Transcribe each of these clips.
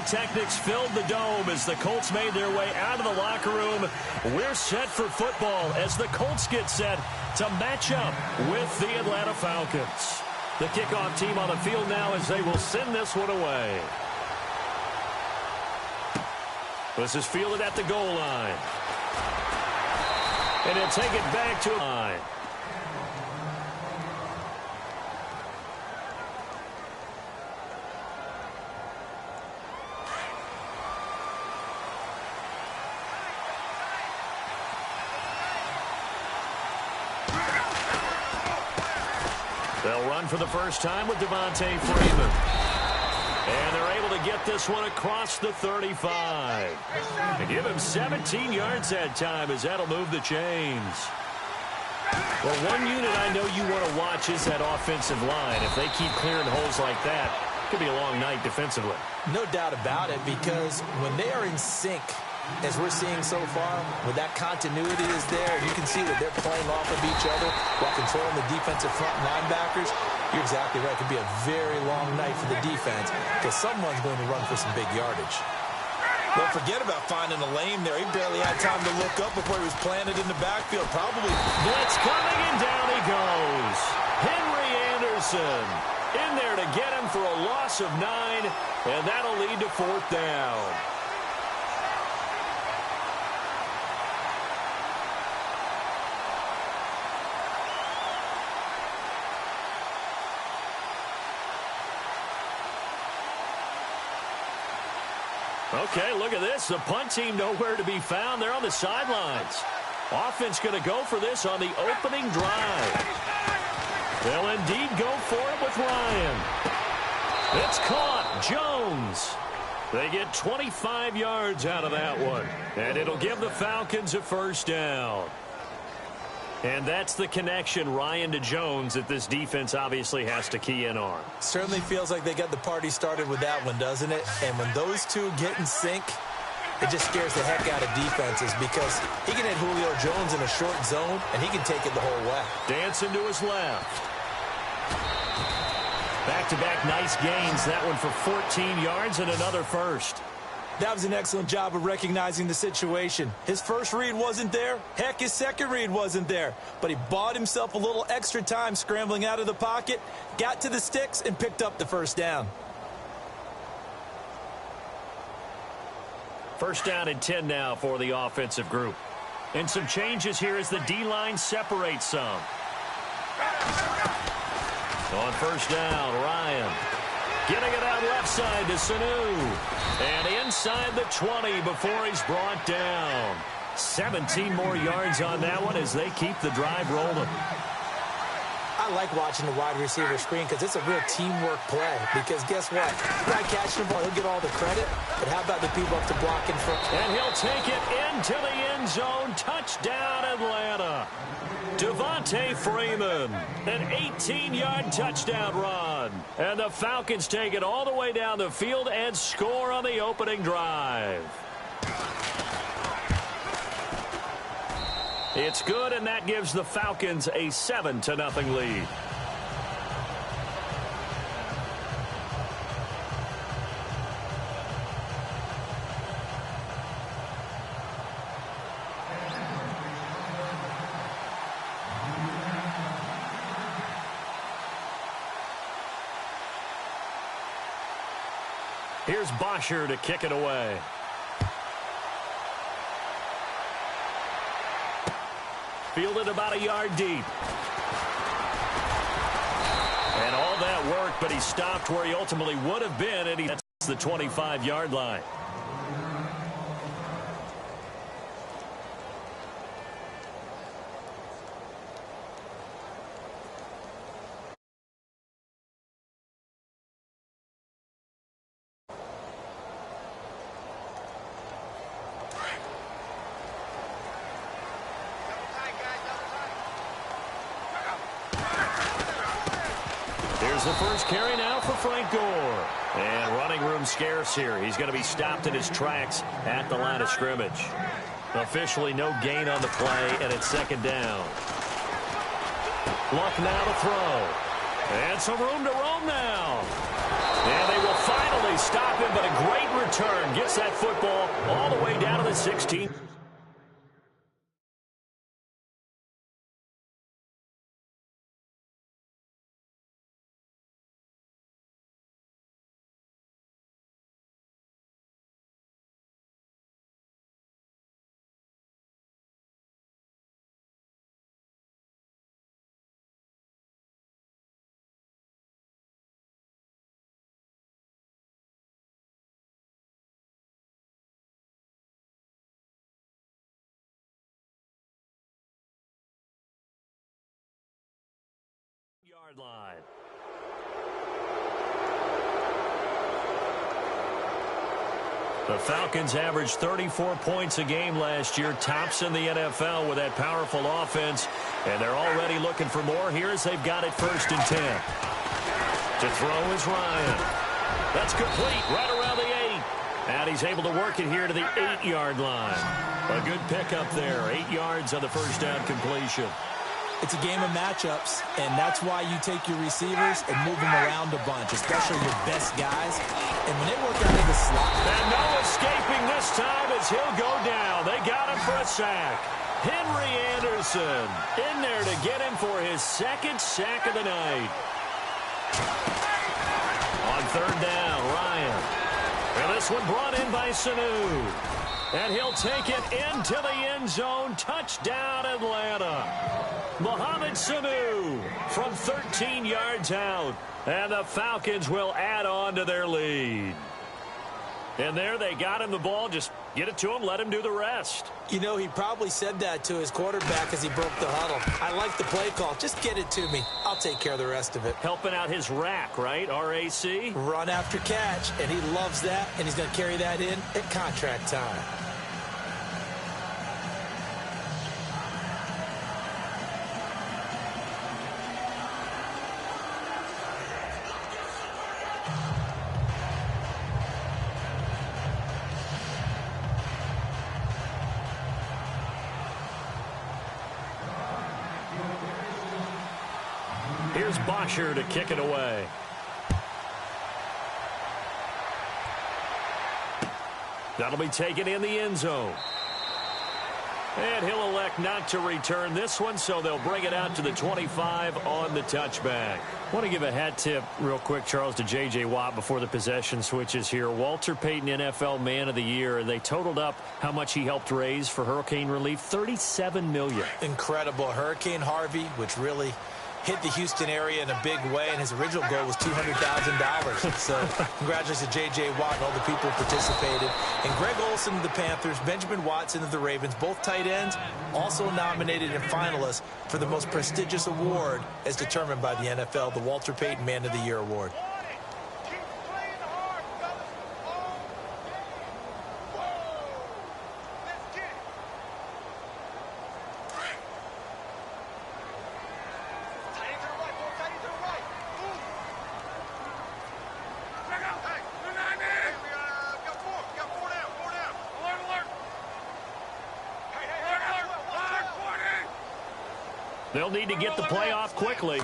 pyrotechnics filled the dome as the Colts made their way out of the locker room. We're set for football as the Colts get set to match up with the Atlanta Falcons. The kickoff team on the field now as they will send this one away. This is fielded at the goal line. And he'll take it back to the line. They'll run for the first time with Devontae Freeman. And they're able to get this one across the 35. They give him 17 yards that time as that'll move the chains. Well, one unit I know you want to watch is that offensive line. If they keep clearing holes like that, it could be a long night defensively. No doubt about it, because when they are in sync, as we're seeing so far, when that continuity is there, you can see that they're playing off of each other while controlling the defensive front linebackers. You're exactly right. It could be a very long night for the defense because someone's going to run for some big yardage. Well, forget about finding a lane there. He barely had time to look up before he was planted in the backfield. Probably. Blitz coming, and down he goes. Henry Anderson in there to get him for a loss of 9, and that'll lead to 4th down. Okay, look at this. The punt team nowhere to be found. They're on the sidelines. Offense going to go for this on the opening drive. They'll indeed go for it with Ryan. It's caught. Jones. They get 25 yards out of that one. And it'll give the Falcons a 1st down. And that's the connection, Ryan to Jones, that this defense obviously has to key in on. Certainly feels like they got the party started with that one, doesn't it? And when those two get in sync, it just scares the heck out of defenses because he can hit Julio Jones in a short zone, and he can take it the whole way. Dancing to his left. Back-to-back nice gains. That one for 14 yards and another 1st. That was an excellent job of recognizing the situation. His first read wasn't there. Heck, his second read wasn't there. But he bought himself a little extra time scrambling out of the pocket, got to the sticks, and picked up the 1st down. 1st down and 10 now for the offensive group. And some changes here as the D-line separates some. On 1st down, Ryan. Getting it out left side to Sanu. And inside the 20 before he's brought down. 17 more yards on that one as they keep the drive rolling. I like watching the wide receiver screen because it's a real teamwork play. Because guess what? The guy catching the ball, he'll get all the credit. But how about the people up to block in front? And he'll take it into the end zone. Touchdown, Atlanta. Devontae Freeman, an 18-yard touchdown run. And the Falcons take it all the way down the field and score on the opening drive. It's good, and that gives the Falcons a 7-0 lead. Here's Bosher to kick it away. Fielded about a yard deep. And all that work, but he stopped where he ultimately would have been, and that's the 25-yard line. Here's the first carry now for Frank Gore. And running room scarce here. He's going to be stopped in his tracks at the line of scrimmage. Officially no gain on the play, and it's 2nd down. Luck now to throw. And some room to roam now. And they will finally stop him, but a great return. Gets that football all the way down to the 16. Yard line. The Falcons averaged 34 points a game last year, tops in the NFL with that powerful offense, and they're already looking for more here as they've got it 1st and 10. To throw is Ryan. That's complete right around the 8. And he's able to work it here to the 8-yard line. A good pickup there, 8 yards on the first down completion. It's a game of matchups, and that's why you take your receivers and move them around a bunch, especially your best guys. And when they work out in the slot. And no escaping this time as he'll go down. They got him for a sack. Henry Anderson in there to get him for his 2nd sack of the night. On 3rd down, Ryan. And this one brought in by Sanu. And he'll take it into the end zone. Touchdown, Atlanta. Mohamed Sanu from 13 yards out. And the Falcons will add on to their lead. And there they got him the ball. Just get it to him, let him do the rest. You know, he probably said that to his quarterback as he broke the huddle. I like the play call. Just get it to me. I'll take care of the rest of it. Helping out his rack, right? RAC? Run after catch, and he loves that, and he's going to carry that in at contract time. Here's Bosher to kick it away. That'll be taken in the end zone. And he'll elect not to return this one, so they'll bring it out to the 25 on the touchback. I want to give a hat tip real quick, Charles, to J.J. Watt before the possession switches here. Walter Payton, NFL Man of the Year, and they totaled up how much he helped raise for hurricane relief, $37 million. Incredible. Hurricane Harvey, which really hit the Houston area in a big way, and his original goal was $200,000. So congratulations to J.J. Watt and all the people who participated. And Greg Olsen of the Panthers, Benjamin Watson of the Ravens, both tight ends, also nominated and finalists for the most prestigious award as determined by the NFL, the Walter Payton Man of the Year Award. They'll need to get the play off quickly.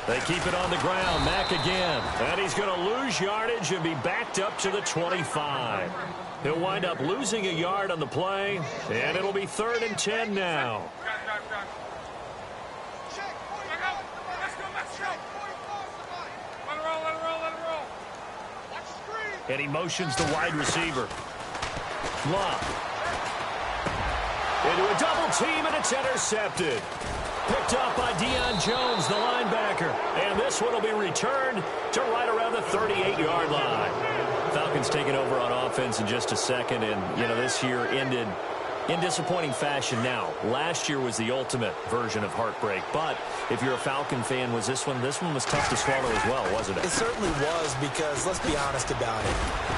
They keep it on the ground. Mack again. And he's going to lose yardage and be backed up to the 25. He'll wind up losing a yard on the play, and it'll be 3rd and 10 now. And he motions the wide receiver. Love. Into a double team, and it's intercepted. Picked up by Deion Jones, the linebacker. And this one will be returned to right around the 38-yard line. Falcons taking over on offense in just a second. And, you know, this year ended in disappointing fashion. Now, last year was the ultimate version of heartbreak. But if you're a Falcon fan, was this one was tough to swallow as well, wasn't it? It certainly was, because let's be honest about it.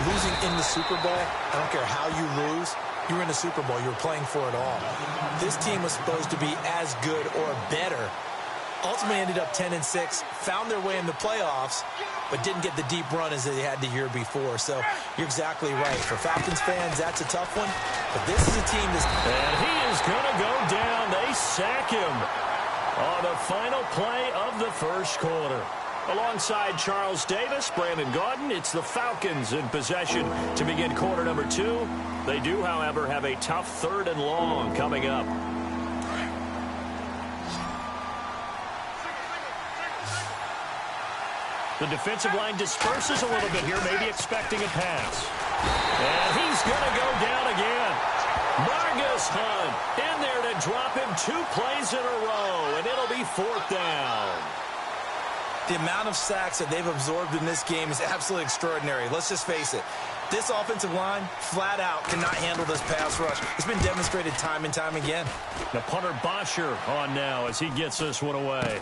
Losing in the Super Bowl, I don't care how you lose, you were in the Super Bowl. You were playing for it all. This team was supposed to be as good or better. Ultimately ended up 10-6, found their way in the playoffs, but didn't get the deep run as they had the year before. So you're exactly right. For Falcons fans, that's a tough one. But this is a team that's... And he is going to go down. They sack him on the final play of the first quarter. Alongside Charles Davis, Brandon Gaudin, it's the Falcons in possession to begin quarter number 2. They do, however, have a tough 3rd and long coming up. The defensive line disperses a little bit here, maybe expecting a pass. And he's going to go down again. Margus Hunt in there to drop him 2 plays in a row, and it'll be 4th down. The amount of sacks that they've absorbed in this game is absolutely extraordinary. Let's just face it. This offensive line, flat out, cannot handle this pass rush. It's been demonstrated time and time again. The punter Bosher on now as he gets this one away.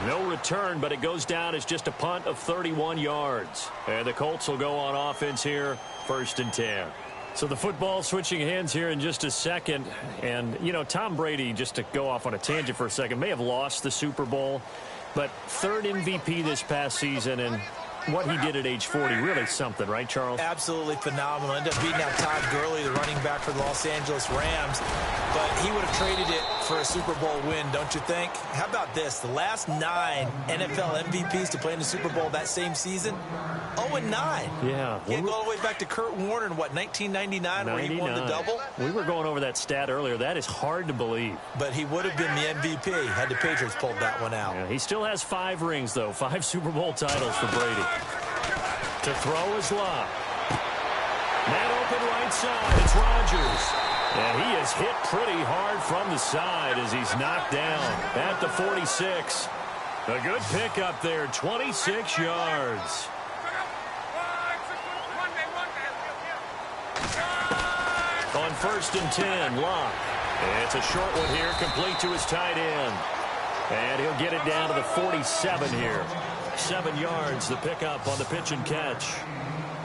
No return, but it goes down as just a punt of 31 yards. And the Colts will go on offense here, 1st and 10. So the football switching hands here in just a second. And, you know, Tom Brady, just to go off on a tangent for a second, may have lost the Super Bowl, but 3rd MVP this past season, and what he did at age 40, really something, right, Charles? Absolutely phenomenal. Ended up beating out Todd Gurley, the running back for the Los Angeles Rams. But he would have traded it for a Super Bowl win, don't you think? How about this? The last 9 NFL MVPs to play in the Super Bowl that same season, 0-9. Yeah. Can't go all the way back to Kurt Warner in, what, 1999, where he won the double? We were going over that stat earlier. That is hard to believe. But he would have been the MVP had the Patriots pulled that one out. Yeah, he still has 5 rings, though. 5 Super Bowl titles for Brady. To throw is Locke. Man open right side. It's Rodgers. And he is hit pretty hard from the side as he's knocked down at the 46. A good pickup there, 26 yards. On 1st and 10, Locke. It's a short one here, complete to his tight end. And he'll get it down to the 47 here. 7 yards, the pickup on the pitch and catch.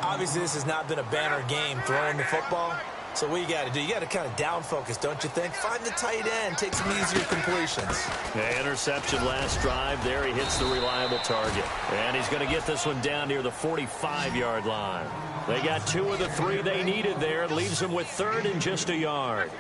Obviously, this has not been a banner game throwing the football. So what you got to do, you got to kind of down focus, don't you think? Find the tight end, take some easier completions. The interception last drive. There he hits the reliable target. And he's going to get this one down near the 45-yard line. They got 2 of the 3 they needed there. It leaves them with 3rd and just a yard.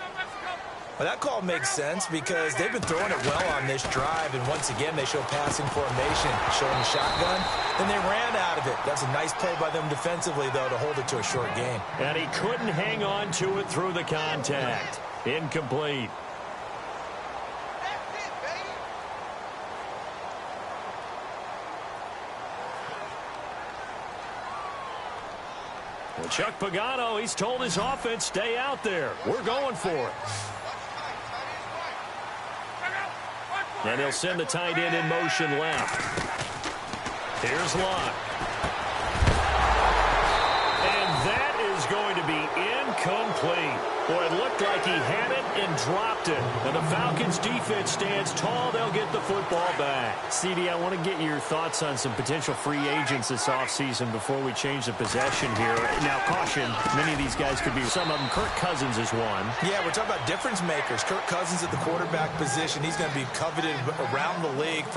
Well, that call makes sense because they've been throwing it well on this drive, and once again, they show passing formation, showing the shotgun. Then they ran out of it. That's a nice play by them defensively, though, to hold it to a short game. And he couldn't hang on to it through the contact. Incomplete. Well, Chuck Pagano, he's told his offense, stay out there. We're going for it. And he'll send the tight end in motion left. Here's Locke. And that is going to be incomplete. Boy, it looked like he had it and dropped it. And the Falcons defense stands tall. They'll get the football back. CD, I want to get your thoughts on some potential free agents this offseason before we change the possession here. Now, caution, many of these guys could be, some of them, Kirk Cousins is one. Yeah, we're talking about difference makers. Kirk Cousins at the quarterback position. He's going to be coveted around the league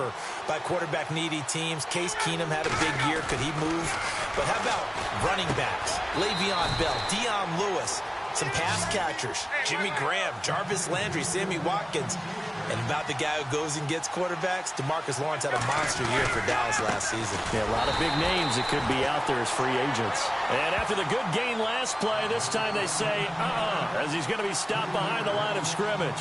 by quarterback-needy teams. Case Keenum had a big year. Could he move? But how about running backs? Le'Veon Bell, Dion Lewis. Some pass catchers, Jimmy Graham, Jarvis Landry, Sammy Watkins. And about the guy who goes and gets quarterbacks, DeMarcus Lawrence had a monster year for Dallas last season. Yeah, a lot of big names that could be out there as free agents. And after the good gain last play, this time they say, as he's going to be stopped behind the line of scrimmage.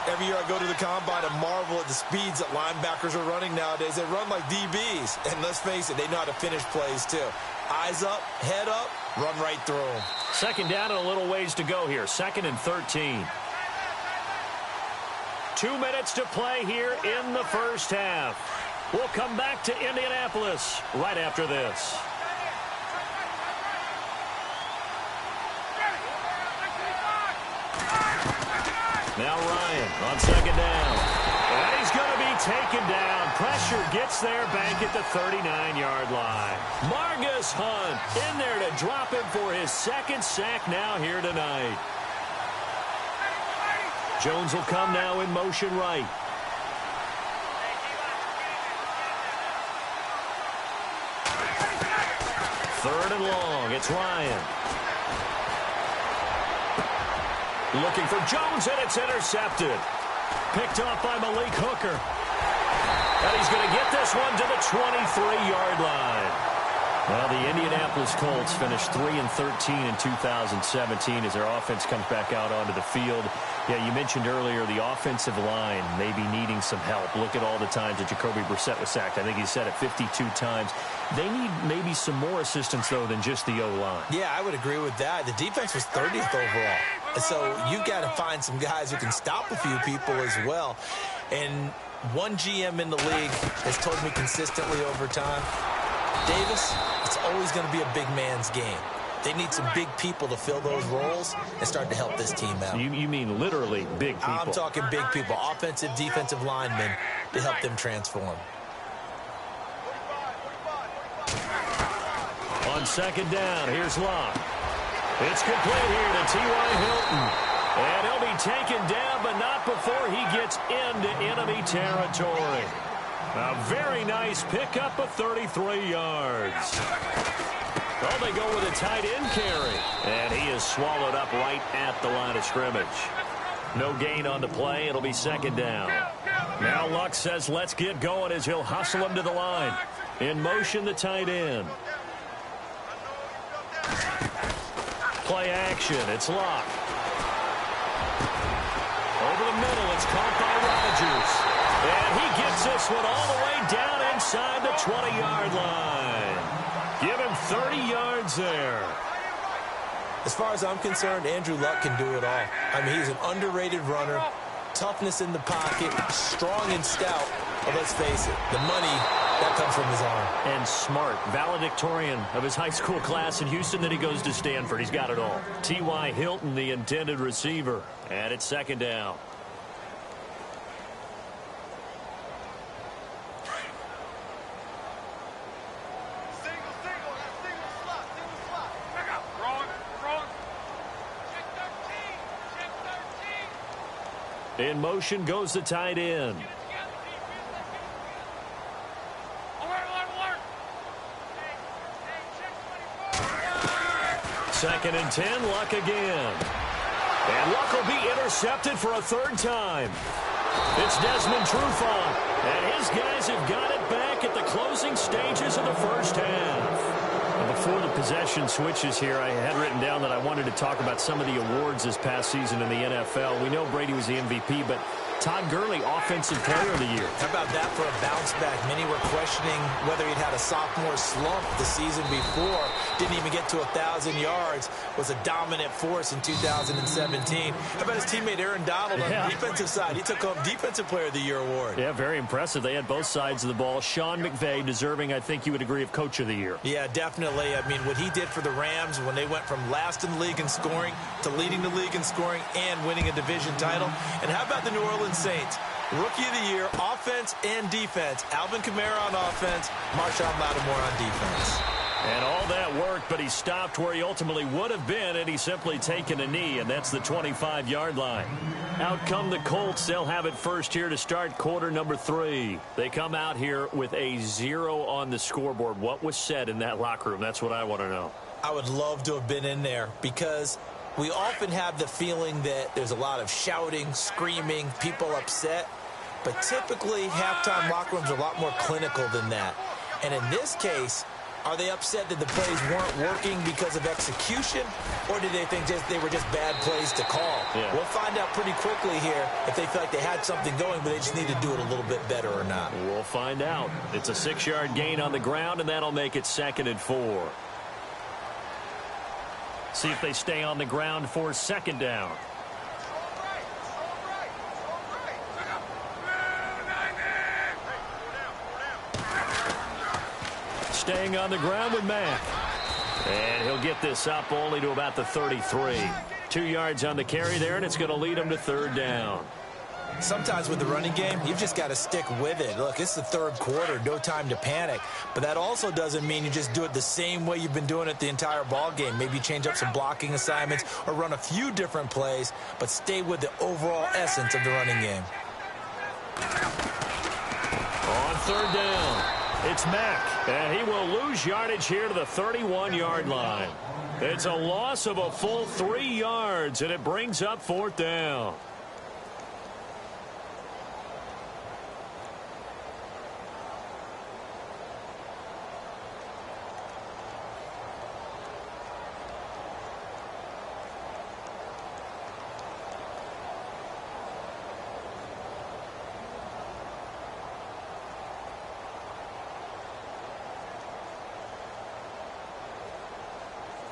Every year I go to the combine and marvel at the speeds that linebackers are running nowadays. They run like DBs. And let's face it, they know how to finish plays too. Eyes up, head up, run right through them. Second down and a little ways to go here. 2nd and 13. 2 minutes to play here in the first half. We'll come back to Indianapolis right after this. Now Ryan on 2nd down. And he's going to be taken down. Pressure gets there back at the 39-yard line. Margus Hunt in there to drop him for his 2nd sack now here tonight. Jones will come now in motion right. Third and long. It's Ryan. Looking for Jones, and it's intercepted. Picked off by Malik Hooker. And he's going to get this one to the 23-yard line. Well, the Indianapolis Colts finished 3-13 in 2017 as their offense comes back out onto the field. Yeah, you mentioned earlier the offensive line may be needing some help. Look at all the times that Jacoby Brissett was sacked. I think he said it 52 times. They need maybe some more assistance, though, than just the O-line. Yeah, I would agree with that. The defense was 30th overall. So you've got to find some guys who can stop a few people as well. And one GM in the league has told me consistently over time, Davis, it's always going to be a big man's game. They need some big people to fill those roles and start to help this team out. You mean literally big people? I'm talking big people, offensive, defensive linemen to help them transform. On second down, here's Locke. It's complete here to T.Y. Hilton. And he'll be taken down, but not before he gets into enemy territory. A very nice pickup of 33 yards. Oh, they go with a tight end carry. And he is swallowed up right at the line of scrimmage. No gain on the play. It'll be second down. Now Luck says let's get going as he'll hustle him to the line. In motion, the tight end. Play action. It's Luck. Over the middle, it's caught by Rodgers. And he gets this one all the way down inside the 20-yard line. Give him 30 yards there. As far as I'm concerned, Andrew Luck can do it all. I mean, he's an underrated runner, toughness in the pocket, strong and stout. But let's face it, the money, that comes from his arm. And smart, valedictorian of his high school class in Houston. Then he goes to Stanford. He's got it all. T.Y. Hilton, the intended receiver. And it's second down. In motion goes the tight end. Second and 10, Luck again. And Luck will be intercepted for a third time. It's Desmond Trufant, and his guys have got it back at the closing stages of the first half. And before the possession switches here, I had written down that I wanted to talk about some of the awards this past season in the NFL. We know Brady was the MVP, but Todd Gurley, Offensive Player of the Year. How about that for a bounce back? Many were questioning whether he'd had a sophomore slump the season before. Didn't even get to 1,000 yards. Was a dominant force in 2017. How about his teammate Aaron Donald on the defensive side? He took home Defensive Player of the Year award. Yeah, very impressive. They had both sides of the ball. Sean McVay deserving, I think you would agree, of Coach of the Year. Yeah, definitely. I mean, what he did for the Rams when they went from last in the league in scoring to leading the league in scoring and winning a division title. And how about the New Orleans Saints? Rookie of the Year, offense and defense. Alvin Kamara on offense, Marshawn Lattimore on defense. And all that worked, but he stopped where he ultimately would have been, and he's simply taken a knee, and that's the 25-yard line. Out come the Colts. They'll have it first here to start quarter number 3. They come out here with a 0 on the scoreboard. What was said in that locker room? That's what I want to know. I would love to have been in there because we often have the feeling that there's a lot of shouting, screaming, people upset. But typically, halftime locker rooms are a lot more clinical than that. And in this case, are they upset that the plays weren't working because of execution, or did they think they were just bad plays to call? Yeah. We'll find out pretty quickly here if they feel like they had something going, but they just need to do it a little bit better or not. We'll find out. It's a 6-yard gain on the ground, and that'll make it 2nd and 4. See if they stay on the ground for second down. Staying on the ground with Mack. And he'll get this up only to about the 33. 2 yards on the carry there, and it's going to lead him to third down. Sometimes with the running game, you've just got to stick with it. Look, it's the third quarter, no time to panic. But that also doesn't mean you just do it the same way you've been doing it the entire ball game. Maybe change up some blocking assignments or run a few different plays, but stay with the overall essence of the running game. On third down, it's Mack, and he will lose yardage here to the 31-yard line. It's a loss of a full 3 yards, and it brings up fourth down.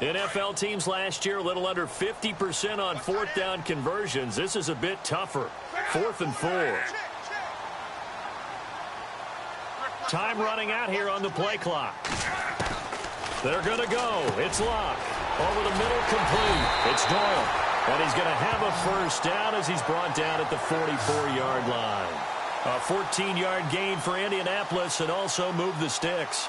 NFL teams last year, a little under 50% on fourth down conversions. This is a bit tougher. 4th and 4. Time running out here on the play clock. They're going to go. It's Locke. Over the middle, complete. It's Doyle. And he's going to have a first down as he's brought down at the 44-yard line. A 14-yard gain for Indianapolis and also move the sticks.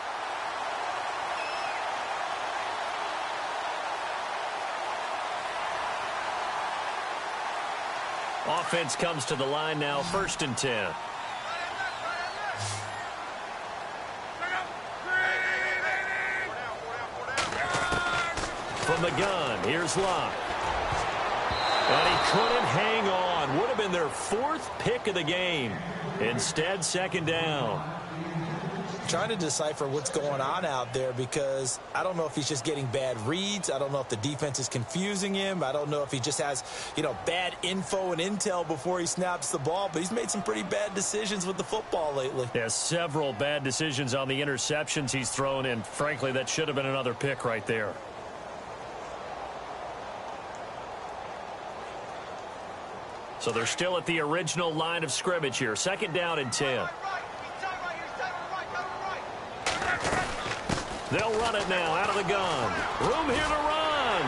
Offense comes to the line now, 1st and 10. From the gun, here's Locke. And he couldn't hang on. Would have been their 4th pick of the game. Instead, 2nd down. Trying to decipher what's going on out there because I don't know if he's just getting bad reads. I don't know if the defense is confusing him. I don't know if he just has, bad info and intel before he snaps the ball. But he's made some pretty bad decisions with the football lately. Yeah, several bad decisions on the interceptions he's thrown, and frankly, that should have been another pick right there. So they're still at the original line of scrimmage here. 2nd down and 10. They'll run it now out of the gun. Room here to run.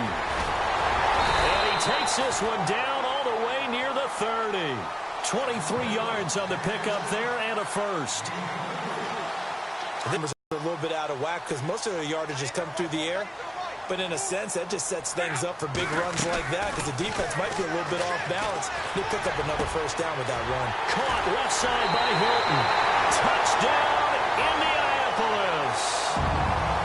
And he takes this one down all the way near the 30. 23 yards on the pickup there and a first. I think we're a little bit out of whack because most of their yardage has come through the air. But in a sense, that just sets things up for big runs like that because the defense might be a little bit off balance. They pick up another first down with that run. Caught left side by Hilton. Touchdown, Indianapolis.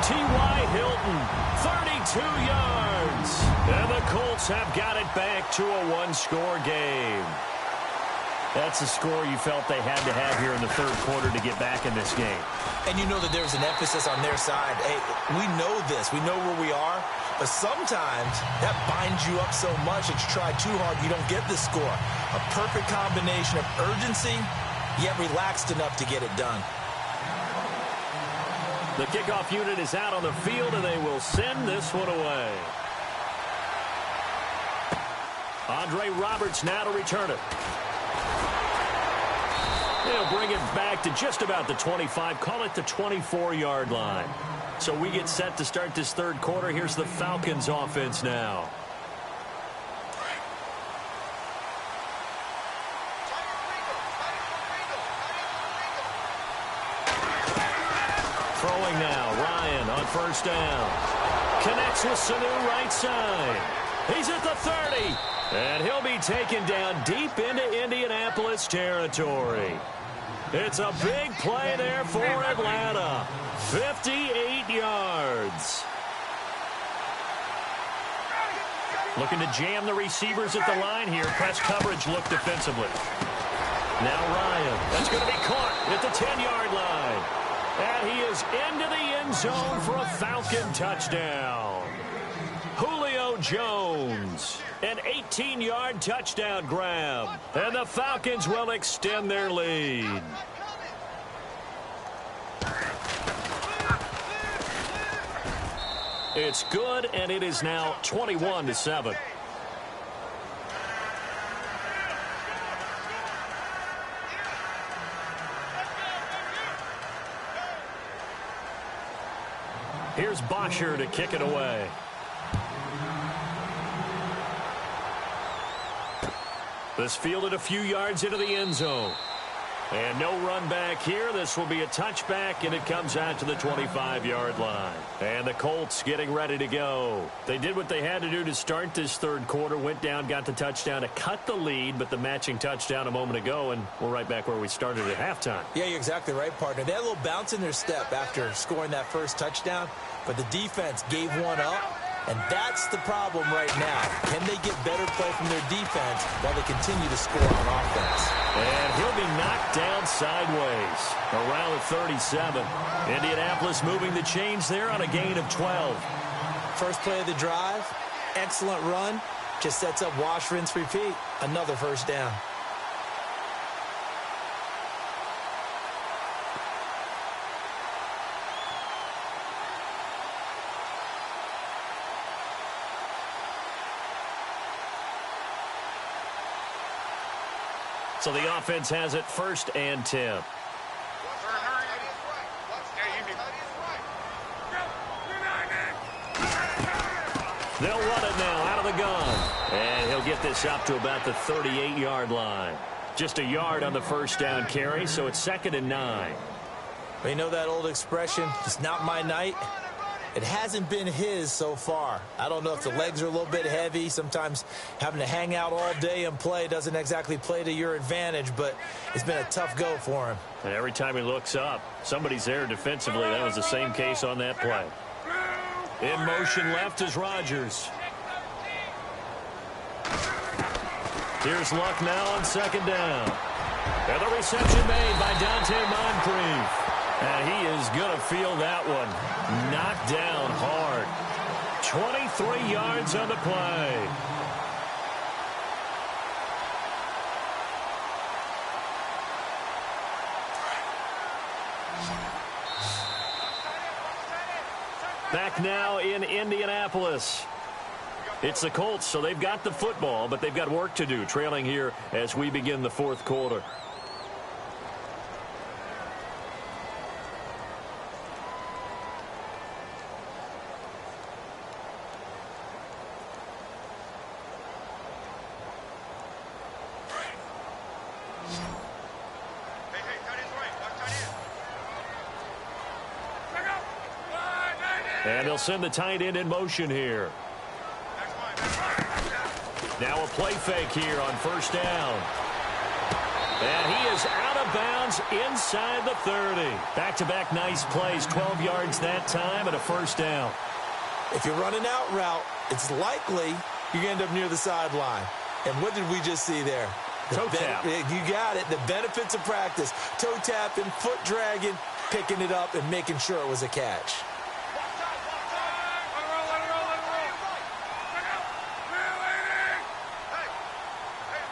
T.Y. Hilton, 32 yards. And the Colts have got it back to a one-score game. That's a score you felt they had to have here in the third quarter to get back in this game. And you know that there's an emphasis on their side. Hey, we know this. We know where we are. But sometimes that binds you up so much that you try too hard, you don't get the score. A perfect combination of urgency, yet relaxed enough to get it done. The kickoff unit is out on the field, and they will send this one away. Andre Roberts now to return it. They'll bring it back to just about the 25, call it the 24-yard line. So we get set to start this third quarter. Here's the Falcons offense now. Throwing now, Ryan on first down. Connects with Sanu right side. He's at the 30. And he'll be taken down deep into Indianapolis territory. It's a big play there for Atlanta. 58 yards. Looking to jam the receivers at the line here. Press coverage look defensively. Now Ryan. That's going to be caught at the 10-yard line. And he is into the end zone for a Falcon touchdown. Julio Jones. An 18-yard touchdown grab. And the Falcons will extend their lead. It's good, and it is now 21-7. Here's Bosher to kick it away. This fielded a few yards into the end zone. And no run back here. This will be a touchback, and it comes out to the 25-yard line. And the Colts getting ready to go. They did what they had to do to start this third quarter. Went down, got the touchdown to cut the lead, but the matching touchdown a moment ago, and we're right back where we started at halftime. Yeah, you're exactly right, partner. They had a little bounce in their step after scoring that first touchdown, but the defense gave one up. And that's the problem right now. Can they get better play from their defense while they continue to score on offense? And he'll be knocked down sideways around the 37. Indianapolis moving the chains there on a gain of 12. First play of the drive, excellent run. Just sets up wash, rinse, repeat. Another first down. So the offense has it 1st and 10. They'll run it now out of the gun. And he'll get this up to about the 38-yard line. Just a yard on the 1st down carry, so it's 2nd and 9. Well, you know that old expression, it's not my night? It hasn't been his so far. I don't know if the legs are a little bit heavy. Sometimes having to hang out all day and play doesn't exactly play to your advantage, but it's been a tough go for him. And every time he looks up, somebody's there defensively. That was the same case on that play. In motion left is Rodgers. Here's Luck now on 2nd down. And the reception made by Dante Moncrief. And he is going to feel that one. Knocked down hard. 23 yards on the play. Back now in Indianapolis. It's the Colts, so they've got the football, but they've got work to do, trailing here as we begin the 4th quarter. And they'll send the tight end in motion here. Now a play fake here on 1st down. And he is out of bounds inside the 30. Back-to-back nice plays, 12 yards that time and a 1st down. If you're running out route, it's likely you're going to end up near the sideline. And what did we just see there? Toe tap. You got it. The benefits of practice. Toe tapping, foot dragging, picking it up, and making sure it was a catch.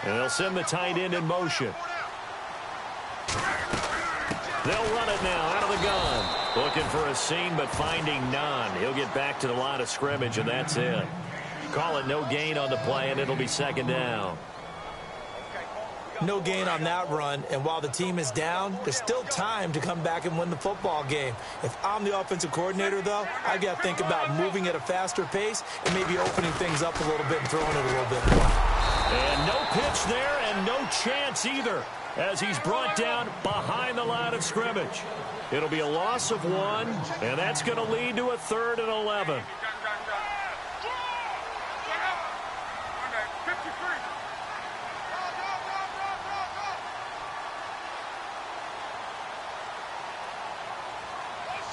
And they'll send the tight end in motion. They'll run it now out of the gun. Looking for a seam, but finding none. He'll get back to the line of scrimmage, and that's it. Call it no gain on the play, and it'll be 2nd down. No gain on that run, and while the team is down, there's still time to come back and win the football game. If I'm the offensive coordinator, though, I've got to think about moving at a faster pace and maybe opening things up a little bit and throwing it a little bit more. And no pitch there and no chance either as he's brought down behind the line of scrimmage. It'll be a loss of 1, and that's going to lead to a 3rd and 11.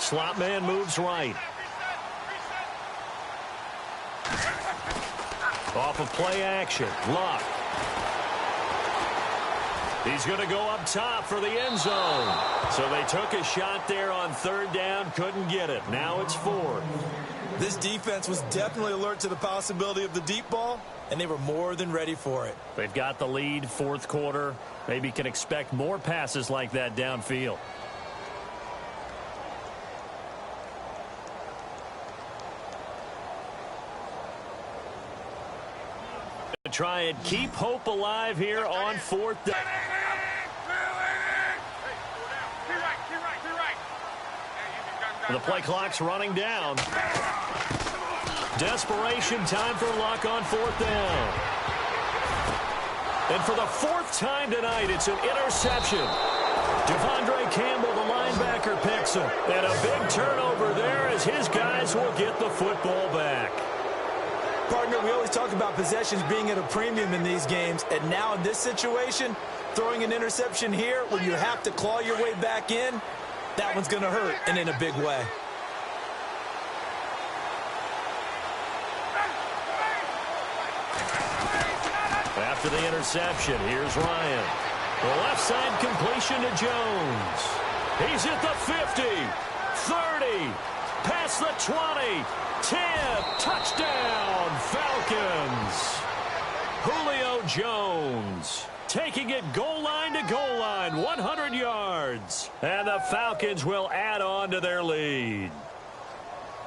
Slot man moves right. Off of play action. Luck. He's going to go up top for the end zone. So they took a shot there on 3rd down. Couldn't get it. Now it's 4th. This defense was definitely alert to the possibility of the deep ball, and they were more than ready for it. They've got the lead, 4th quarter. Maybe can expect more passes like that downfield. Try and keep hope alive here on 4th down. The play clock's running down. Desperation time for Luck on 4th down. And for the 4th time tonight, it's an interception. Devondre Campbell, the linebacker, picks him. And a big turnover there as his guys will get the football back. Partner, we always talk about possessions being at a premium in these games, and now in this situation, throwing an interception here when you have to claw your way back in, that one's going to hurt, and in a big way. After the interception, here's Ryan. The left side completion to Jones. He's at the 50, 30, past the 20, 10, touchdown, Falcons. Julio Jones taking it goal line to goal line, 100 yards. And the Falcons will add on to their lead.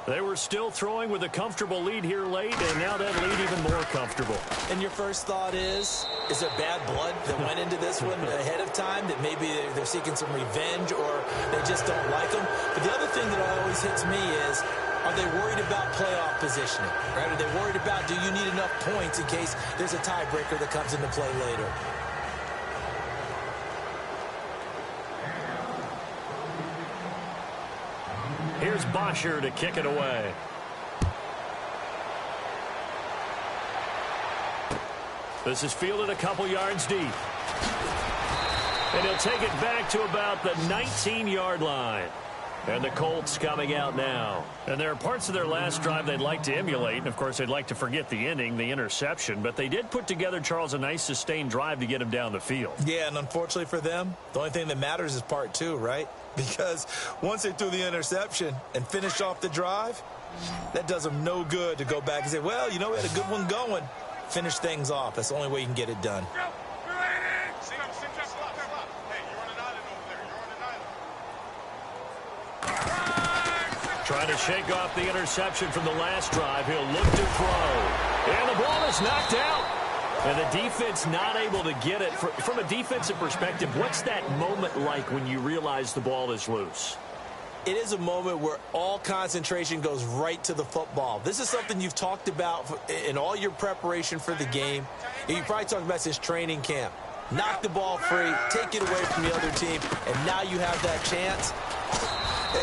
They were still throwing with a comfortable lead here late, and now that lead even more comfortable. And your first thought is there bad blood that went into this one ahead of time, that maybe they're seeking some revenge or they just don't like them? But the other thing that always hits me is, are they worried about playoff positioning? Right? Are they worried about, do you need enough points in case there's a tiebreaker that comes into play later? Here's Bosher to kick it away. This is fielded a couple yards deep. And he'll take it back to about the 19-yard line. And the Colts coming out now. And there are parts of their last drive they'd like to emulate. And, of course, they'd like to forget the inning, the interception. But they did put together, Charles, a nice sustained drive to get him down the field. Yeah, and unfortunately for them, the only thing that matters is part two, right? Because once they threw the interception and finished off the drive, that does them no good to go back and say, well, you know, we had a good one going. Finish things off. That's the only way you can get it done. Trying to shake off the interception from the last drive. He'll look to throw. And the ball is knocked out. And the defense not able to get it. From a defensive perspective, what's that moment like when you realize the ball is loose? It is a moment where all concentration goes right to the football. This is something you've talked about in all your preparation for the game. And you probably talked about since training camp. Knock the ball free, take it away from the other team, and now you have that chance.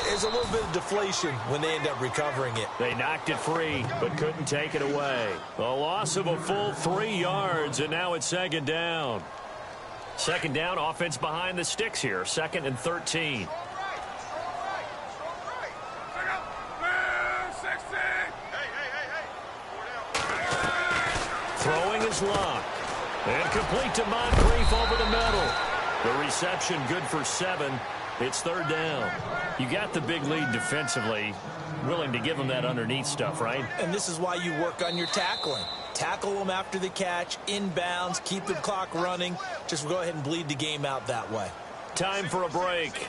There's a little bit of deflation when they end up recovering it. They knocked it free, but couldn't take it away. A loss of a full 3 yards, and now it's second down. Second down, offense behind the sticks here. 2nd and 13. Throwing is Luck. And complete to Moncrief over the middle. The reception good for 7. It's third down. You got the big lead defensively. Willing to give them that underneath stuff, right? And this is why you work on your tackling. Tackle them after the catch, inbounds, keep the clock running. Just go ahead and bleed the game out that way. Time for a break.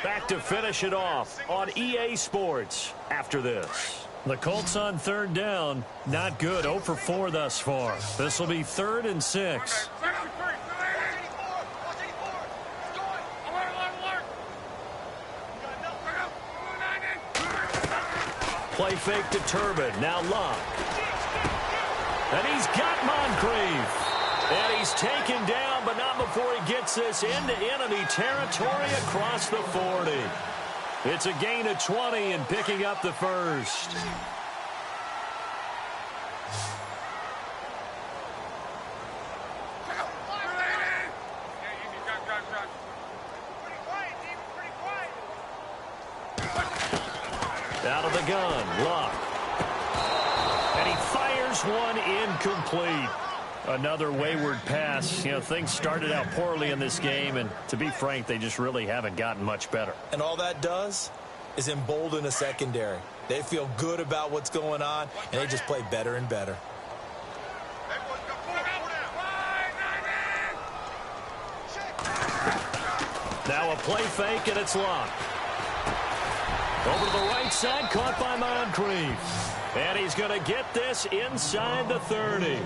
Back to finish it off on EA Sports after this. The Colts on third down. Not good. 0 for 4 thus far. This will be 3rd and 6. Play fake to Turbin. Now Luck. And he's got Moncrief. And he's taken down, but not before he gets this into enemy territory across the 40. It's a gain of 20 and picking up the first. Out of the gun, Luck. And he fires one incomplete. Another wayward pass. You know, things started out poorly in this game, and to be frank, they just really haven't gotten much better. And all that does is embolden a secondary. They feel good about what's going on, and they just play better and better. Now a play fake, and it's Luck. Over to the right side, caught by Moncrief. And he's going to get this inside the 30.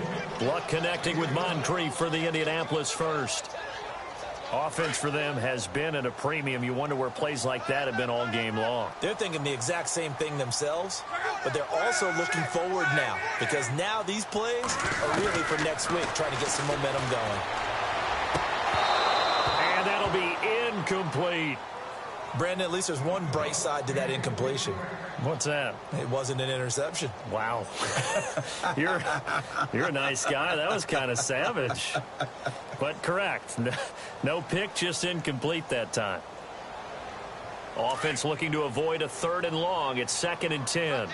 Luck connecting with Moncrief for the Indianapolis first. Offense for them has been at a premium. You wonder where plays like that have been all game long. They're thinking the exact same thing themselves, but they're also looking forward now, because now these plays are really for next week, trying to get some momentum going. And that'll be incomplete. Brandon, at least there's one bright side to that incompletion. What's that? It wasn't an interception. Wow. You're a nice guy. That was kind of savage. But correct. No pick, just incomplete that time. Offense looking to avoid a 3rd and long. It's 2nd and 10.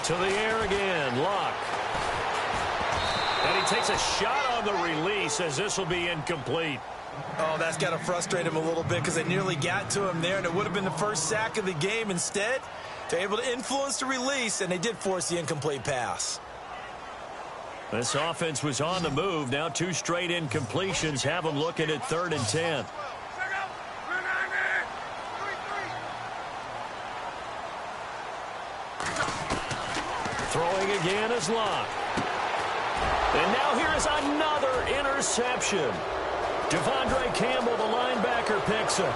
To the air again. Luck. And he takes a shot on the release as this will be incomplete. Oh, that's got to frustrate him a little bit because they nearly got to him there, and it would have been the first sack of the game. Instead, they're able to influence the release, and they did force the incomplete pass. This offense was on the move. Now 2 straight incompletions have them looking at 3rd and 10. Throwing again is Locke. And now here is another interception. Devondre Campbell, the linebacker, picks it.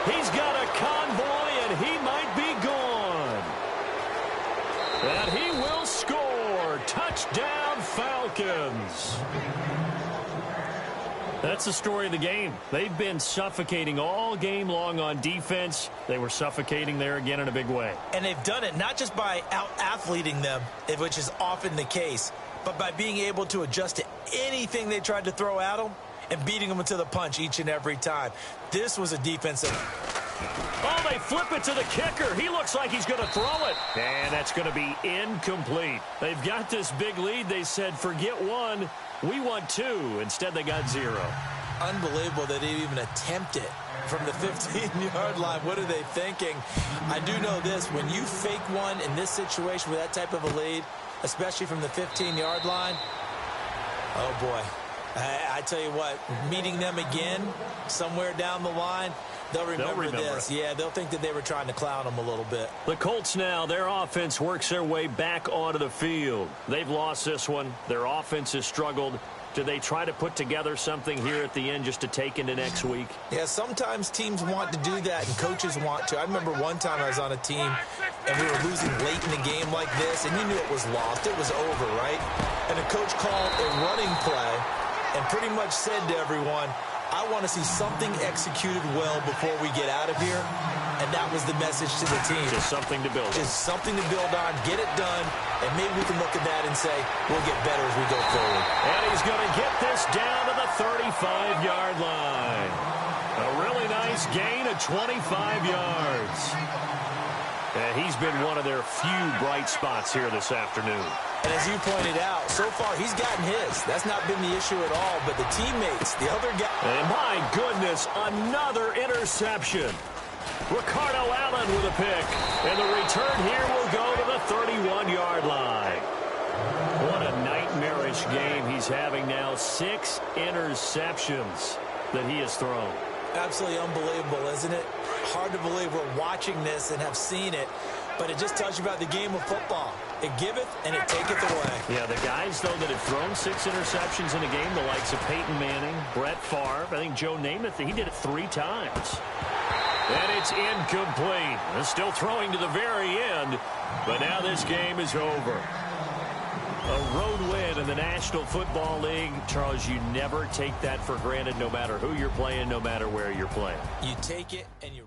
He's got a convoy, and he might be gone. And he will score. Touchdown, Falcons. That's the story of the game. They've been suffocating all game long on defense. They were suffocating there again in a big way. And they've done it not just by out-athleting them, which is often the case, but by being able to adjust to anything they tried to throw at them and beating them to the punch each and every time. This was a defensive... Oh, they flip it to the kicker. He looks like he's going to throw it. And that's going to be incomplete. They've got this big lead. They said, forget one. We want two. Instead, they got 0. Unbelievable that they even attempt it from the 15-yard line. What are they thinking? I do know this. When you fake one in this situation with that type of a lead, especially from the 15-yard line, oh, boy. I tell you what, meeting them again somewhere down the line, they'll remember this. Yeah, they'll think that they were trying to clown them a little bit. The Colts now, their offense works their way back onto the field. They've lost this one. Their offense has struggled. Do they try to put together something here at the end just to take into next week? Yeah, sometimes teams want to do that and coaches want to. I remember one time I was on a team and we were losing late in the game like this, and you knew it was lost. It was over, right? And the coach called a running play and pretty much said to everyone, I want to see something executed well before we get out of here. And that was the message to the team. Just something to build on. Just something to build on, get it done, and maybe we can look at that and say, we'll get better as we go forward. And he's going to get this down to the 35-yard line. A really nice gain of 25 yards. And he's been one of their few bright spots here this afternoon. And as you pointed out, so far he's gotten his. That's not been the issue at all, but the teammates, the other guy. And my goodness, another interception. Ricardo Allen with a pick. And the return here will go to the 31-yard line. What a nightmarish game he's having now. 6 interceptions that he has thrown. Absolutely unbelievable, isn't it? Hard to believe we're watching this and have seen it, but it just tells you about the game of football. It giveth and it taketh away. Yeah, the guys, though, that have thrown 6 interceptions in a game, the likes of Peyton Manning, Brett Favre, I think Joe Namath, he did it 3 times. And it's incomplete. They're still throwing to the very end, but now this game is over. A road win in the National Football League. Charles, you never take that for granted, no matter who you're playing, no matter where you're playing. You take it and you...